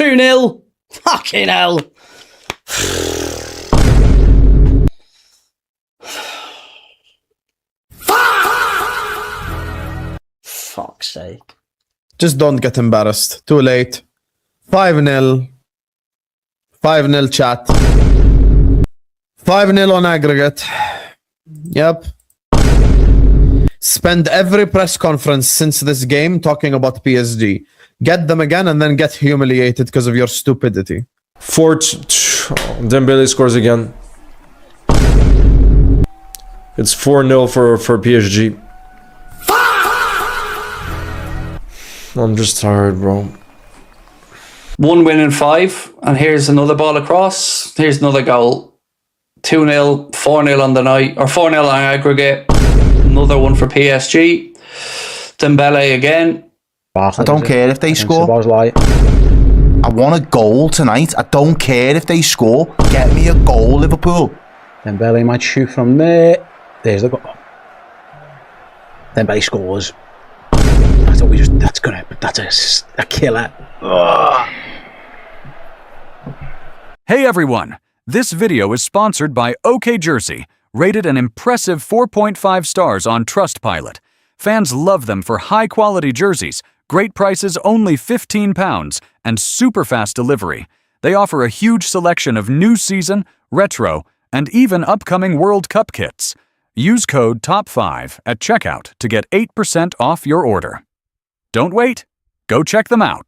2-0. Fucking hell. Fuck's sake. Just don't get embarrassed. Too late. 5-0. 5-0 chat. 5-0 on aggregate. Yep. Spend every press conference since this game talking about PSG. Get them again and then get humiliated because of your stupidity. Dembele scores again. It's 4-0 for PSG. I'm just tired, bro. 1 win in 5, and here's another ball across. Here's another goal. 2-0, 4-0 on the night, or 4-0 on aggregate. Another one for PSG. Dembele again. I don't care if they score. I want a goal tonight. I don't care if they score. Get me a goal, Liverpool. Dembele might shoot from there. There's the goal. Dembele scores. That's a killer. Ugh. Hey everyone, this video is sponsored by OK Jersey, rated an impressive 4.5 stars on Trustpilot. Fans love them for high-quality jerseys, great prices only £15, and super fast delivery. They offer a huge selection of new season, retro, and even upcoming World Cup kits. Use code TOP5 at checkout to get 8% off your order. Don't wait. Go check them out.